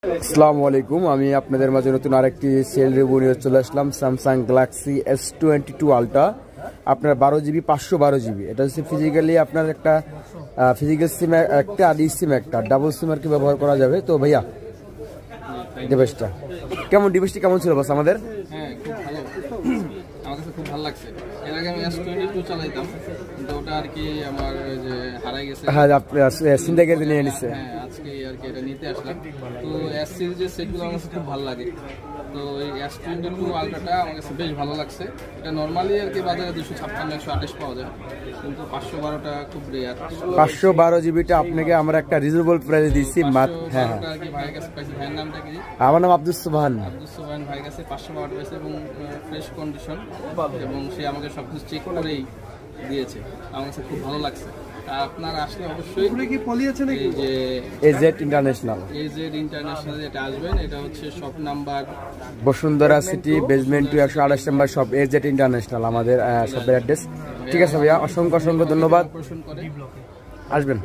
আসসালামু আলাইকুম, আমি আপনাদের মাঝে নতুন আরেকটি সেল রিভিউ নিয়ে চলে আসলাম। স্যামসাং গ্যালাক্সি S22 আলট্রা, আপনার 12GB 512GB। এটা হচ্ছে ফিজিক্যালি আপনার একটা ফিজিক্যাল সিম একটা আর সিম একটা ডাবল সিম আর কি ব্যবহার করা যাবে। তো ভাইয়া ডিভাইসটা ডিভাইসটি কেমন ছিল বাস আমাদের? হ্যাঁ, খুব ভালো, আমার কাছে খুব ভালো লাগছে। এর আগে আমি S22 চালাইতাম, কিন্তু ওটা আর কি আমার যে হারাই গেছে। হ্যাঁ, আপনি সিন্ডিকেট নিয়ে নিচ্ছে। হ্যাঁ, আজকে আর কি এটা নিতে আসলাম। তো S সিরিজের সেটগুলো আমার কাছে খুব ভালো লাগে। তো এই S22 আলট্রাটা আমার কাছে বেশ ভালো লাগছে। এটা নর্মালি আর কি বাজারে 256 128 পাওয়া যায়, কিন্তু 512টা খুব রেয়ার। 512GBটা আপনাকে আমরা একটা রিজনেবল প্রাইসে দিচ্ছি। হ্যাঁ, আর কি ভাইয়ের কাছে পাইছি। ভাইয়ের নামটা কি? আমার নাম আব্দুস সোবহান। ভাইয়ের কাছে 512 পেয়েছে এবং ফ্রেশ কন্ডিশন, এবং সে আমাকে সবকিছু চেক করেই দিয়েছে। আমার কাছে খুব ভালো লাগছে। আপনারা আসলে অবশ্যই যে এজেড ইন্টারন্যাশনাল এটা আসবেন। এটা হচ্ছে shop number Bashundhara city basement 228 নম্বর শপ, এজেড ইন্টারন্যাশনাল আমাদের শপের অ্যাড্রেস। ঠিক আছে ভাইয়া, অসংখ্য ধন্যবাদ, আসবেন।